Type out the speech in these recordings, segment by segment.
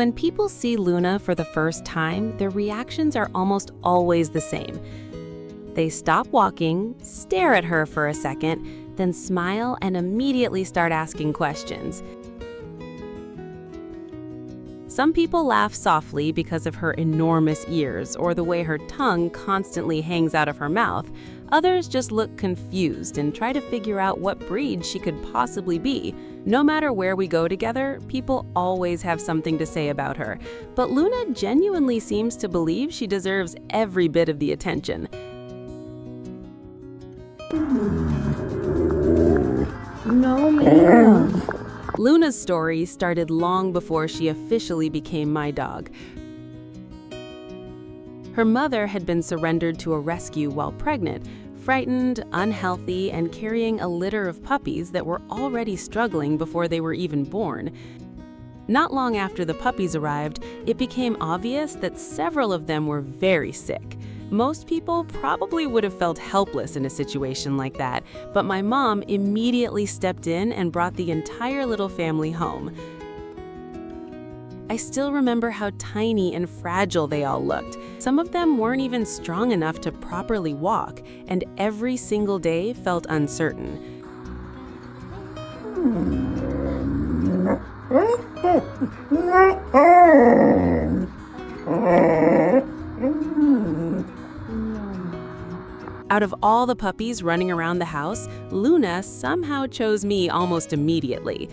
When people see Luna for the first time, their reactions are almost always the same. They stop walking, stare at her for a second, then smile and immediately start asking questions. Some people laugh softly because of her enormous ears or the way her tongue constantly hangs out of her mouth. Others just look confused and try to figure out what breed she could possibly be. No matter where we go together, people always have something to say about her. But Luna genuinely seems to believe she deserves every bit of the attention. No, ma'am. Luna's story started long before she officially became my dog. Her mother had been surrendered to a rescue while pregnant, frightened, unhealthy, and carrying a litter of puppies that were already struggling before they were even born. Not long after the puppies arrived, it became obvious that several of them were very sick. Most people probably would have felt helpless in a situation like that, but my mom immediately stepped in and brought the entire little family home. I still remember how tiny and fragile they all looked. Some of them weren't even strong enough to properly walk, and every single day felt uncertain. Out of all the puppies running around the house, Luna somehow chose me almost immediately.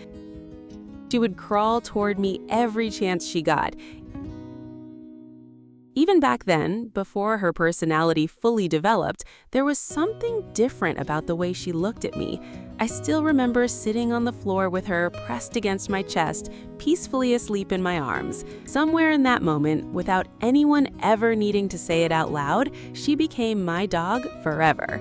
She would crawl toward me every chance she got. Even back then, before her personality fully developed, there was something different about the way she looked at me. I still remember sitting on the floor with her pressed against my chest, peacefully asleep in my arms. Somewhere in that moment, without anyone ever needing to say it out loud, she became my dog forever.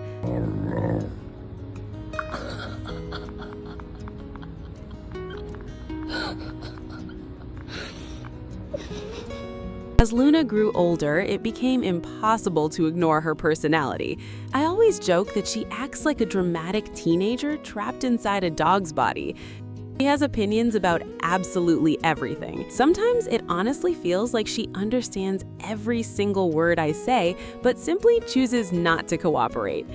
As Luna grew older, it became impossible to ignore her personality. I always joke that she acts like a dramatic teenager trapped inside a dog's body. She has opinions about absolutely everything. Sometimes it honestly feels like she understands every single word I say, but simply chooses not to cooperate.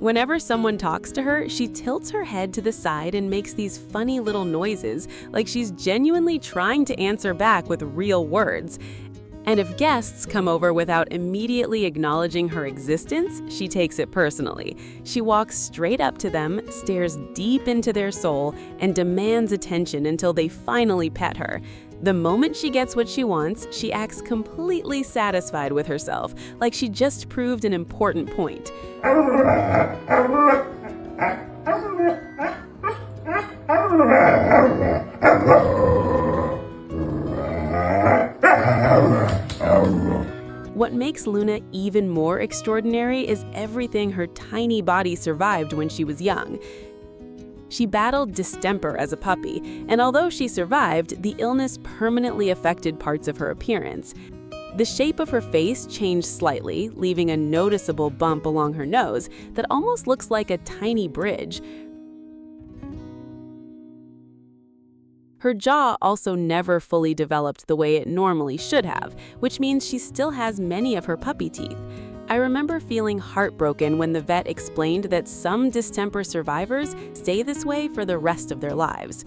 Whenever someone talks to her, she tilts her head to the side and makes these funny little noises, like she's genuinely trying to answer back with real words. And if guests come over without immediately acknowledging her existence, she takes it personally. She walks straight up to them, stares deep into their soul, and demands attention until they finally pet her. The moment she gets what she wants, she acts completely satisfied with herself, like she just proved an important point. What makes Luna even more extraordinary is everything her tiny body survived when she was young. She battled distemper as a puppy, and although she survived, the illness permanently affected parts of her appearance. The shape of her face changed slightly, leaving a noticeable bump along her nose that almost looks like a tiny bridge. Her jaw also never fully developed the way it normally should have, which means she still has many of her puppy teeth. I remember feeling heartbroken when the vet explained that some distemper survivors stay this way for the rest of their lives.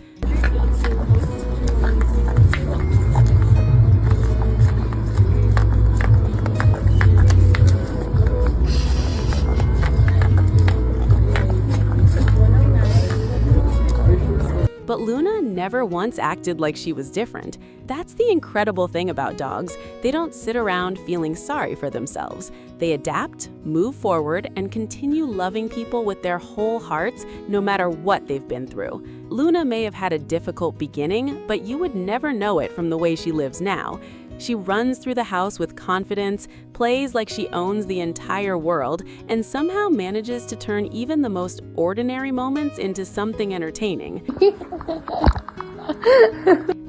But Luna never once acted like she was different. That's the incredible thing about dogs. They don't sit around feeling sorry for themselves. They adapt, move forward, and continue loving people with their whole hearts, no matter what they've been through. Luna may have had a difficult beginning, but you would never know it from the way she lives now. She runs through the house with confidence, plays like she owns the entire world, and somehow manages to turn even the most ordinary moments into something entertaining.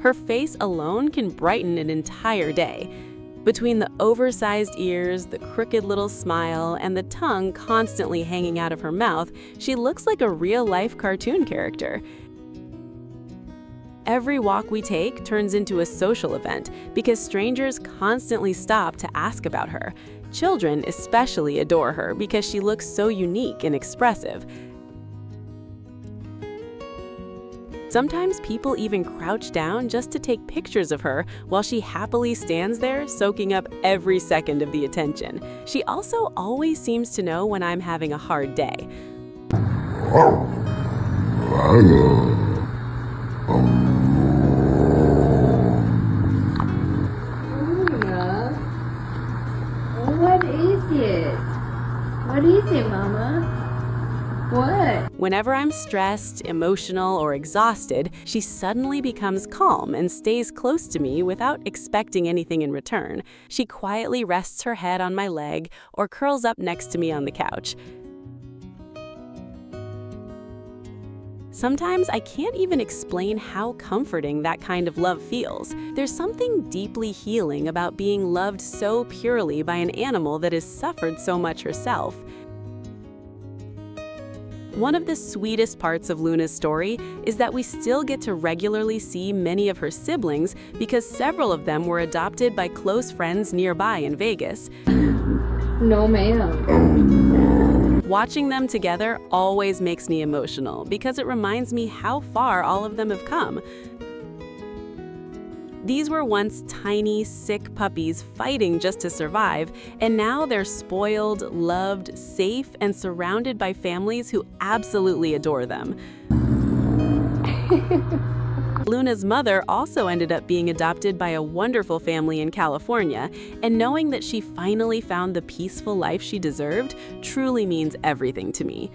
Her face alone can brighten an entire day. Between the oversized ears, the crooked little smile, and the tongue constantly hanging out of her mouth, she looks like a real-life cartoon character. Every walk we take turns into a social event because strangers constantly stop to ask about her. Children especially adore her because she looks so unique and expressive. Sometimes people even crouch down just to take pictures of her while she happily stands there, soaking up every second of the attention. She also always seems to know when I'm having a hard day. What is it? What is it, Mama? What? Whenever I'm stressed, emotional, or exhausted, she suddenly becomes calm and stays close to me without expecting anything in return. She quietly rests her head on my leg or curls up next to me on the couch. Sometimes I can't even explain how comforting that kind of love feels. There's something deeply healing about being loved so purely by an animal that has suffered so much herself. One of the sweetest parts of Luna's story is that we still get to regularly see many of her siblings because several of them were adopted by close friends nearby in Vegas. No, ma'am. Watching them together always makes me emotional because it reminds me how far all of them have come. These were once tiny, sick puppies fighting just to survive, and now they're spoiled, loved, safe, and surrounded by families who absolutely adore them. Luna's mother also ended up being adopted by a wonderful family in California, and knowing that she finally found the peaceful life she deserved truly means everything to me.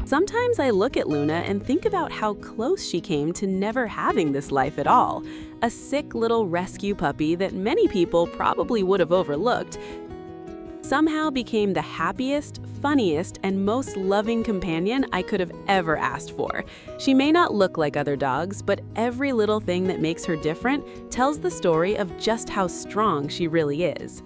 Sometimes I look at Luna and think about how close she came to never having this life at all. A sick little rescue puppy that many people probably would have overlooked somehow became the happiest, funniest, and most loving companion I could have ever asked for. She may not look like other dogs, but every little thing that makes her different tells the story of just how strong she really is.